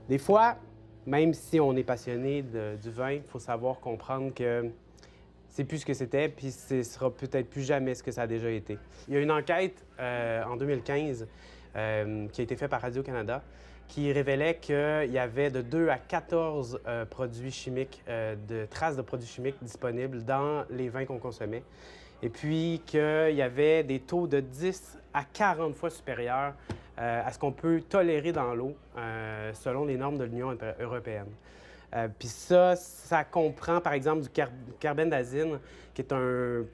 Des fois, même si on est passionné du vin, il faut savoir comprendre que c'est plus ce que c'était, puis ce sera peut-être plus jamais ce que ça a déjà été. Il y a une enquête en 2015 qui a été faite par Radio-Canada qui révélait qu'il y avait de 2 à 14 produits chimiques, de traces de produits chimiques disponibles dans les vins qu'on consommait. Et puis qu'il y avait des taux de 10 à 40 fois supérieurs à ce qu'on peut tolérer dans l'eau selon les normes de l'Union européenne. Puis ça comprend par exemple du carbendazine, qui est un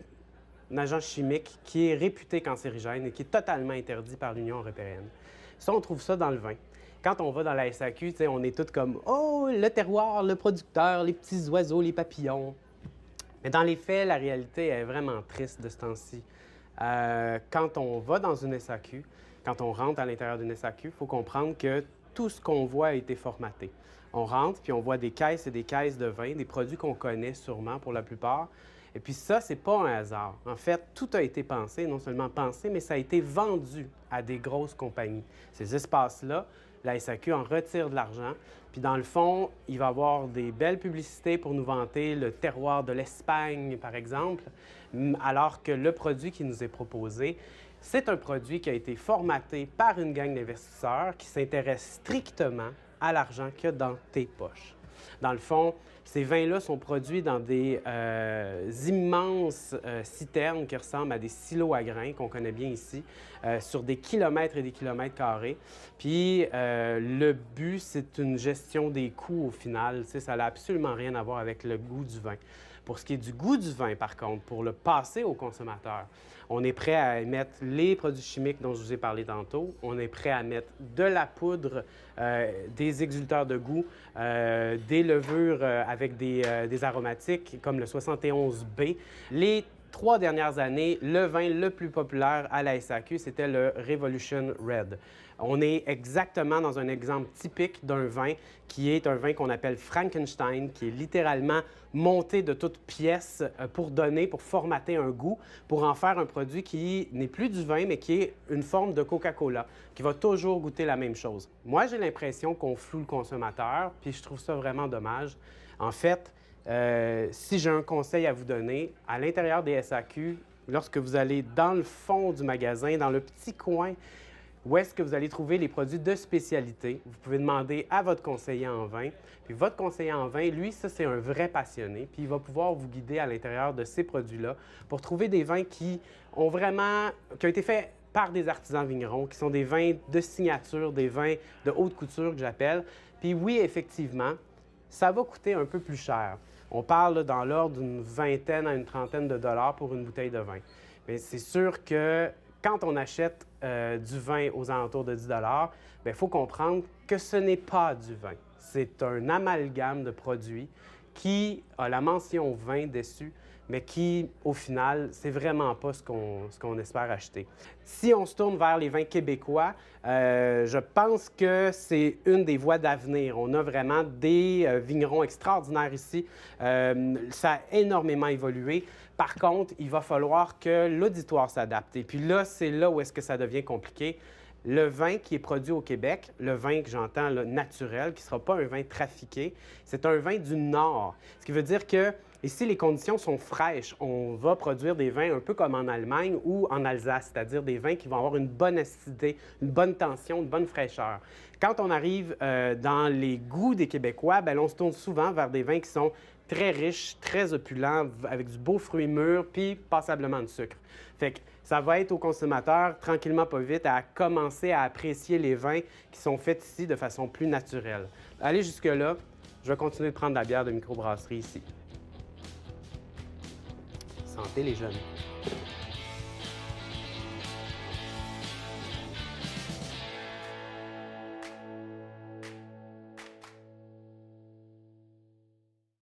agent chimique qui est réputé cancérigène et qui est totalement interdit par l'Union européenne. Ça, on trouve ça dans le vin. Quand on va dans la SAQ, on est tous comme « Oh, le terroir, le producteur, les petits oiseaux, les papillons ». Mais dans les faits, la réalité est vraiment triste de ce temps-ci. Quand on va dans une SAQ, quand on rentre à l'intérieur d'une SAQ, il faut comprendre que tout ce qu'on voit a été formaté. On rentre, puis on voit des caisses et des caisses de vin, des produits qu'on connaît sûrement pour la plupart. Et puis ça, c'est pas un hasard. En fait, tout a été pensé, non seulement pensé, mais ça a été vendu à des grosses compagnies. Ces espaces-là, la SAQ en retire de l'argent. Puis dans le fond, il va y avoir des belles publicités pour nous vanter le terroir de l'Espagne, par exemple, alors que le produit qui nous est proposé, c'est un produit qui a été formaté par une gang d'investisseurs qui s'intéresse strictement à l'argent qu'il y a dans tes poches. Dans le fond, ces vins-là sont produits dans des immenses citernes qui ressemblent à des silos à grains qu'on connaît bien ici, sur des kilomètres et des kilomètres carrés. Puis le but, c'est une gestion des coûts au final. Ça n'a absolument rien à voir avec le goût du vin. Pour ce qui est du goût du vin, par contre, pour le passer au consommateur, on est prêt à mettre les produits chimiques dont je vous ai parlé tantôt. On est prêt à mettre de la poudre, des exulteurs de goût, des levures avec des aromatiques comme le 71B. Les 3 dernières années, le vin le plus populaire à la SAQ, c'était le Revolution Red. On est exactement dans un exemple typique d'un vin qui est un vin qu'on appelle Frankenstein, qui est littéralement monté de toutes pièces pour formater un goût, pour en faire un produit qui n'est plus du vin, mais qui est une forme de Coca-Cola, qui va toujours goûter la même chose. Moi, j'ai l'impression qu'on floue le consommateur, puis je trouve ça vraiment dommage. En fait, si j'ai un conseil à vous donner, à l'intérieur des SAQ, lorsque vous allez dans le fond du magasin, dans le petit coin, où est-ce que vous allez trouver les produits de spécialité, vous pouvez demander à votre conseiller en vin. Puis votre conseiller en vin, lui, ça, c'est un vrai passionné. Puis il va pouvoir vous guider à l'intérieur de ces produits-là pour trouver des vins qui ont été faits par des artisans vignerons, qui sont des vins de signature, des vins de haute couture que j'appelle. Puis oui, effectivement, ça va coûter un peu plus cher. On parle dans l'ordre d'une vingtaine à une trentaine de dollars pour une bouteille de vin. Mais c'est sûr que quand on achète du vin aux alentours de 10 il faut comprendre que ce n'est pas du vin. C'est un amalgame de produits qui a la mention vin dessus, mais qui, au final, c'est vraiment pas ce qu'on espère acheter. Si on se tourne vers les vins québécois, je pense que c'est une des voies d'avenir. On a vraiment des vignerons extraordinaires ici. Ça a énormément évolué. Par contre, il va falloir que l'auditoire s'adapte. Et puis là, c'est là où est-ce que ça devient compliqué. Le vin qui est produit au Québec, le vin que j'entends là, naturel, qui ne sera pas un vin trafiqué, c'est un vin du Nord. Ce qui veut dire que ici, les conditions sont fraîches. On va produire des vins un peu comme en Allemagne ou en Alsace, c'est-à-dire des vins qui vont avoir une bonne acidité, une bonne tension, une bonne fraîcheur. Quand on arrive dans les goûts des Québécois, bien, on se tourne souvent vers des vins qui sont très riches, très opulents, avec du beau fruit mûr, puis passablement de sucre. Fait que ça va être au consommateur, tranquillement pas vite, à commencer à apprécier les vins qui sont faits ici de façon plus naturelle. Allez jusque-là, je vais continuer de prendre de la bière de microbrasserie ici. Santé les jeunes!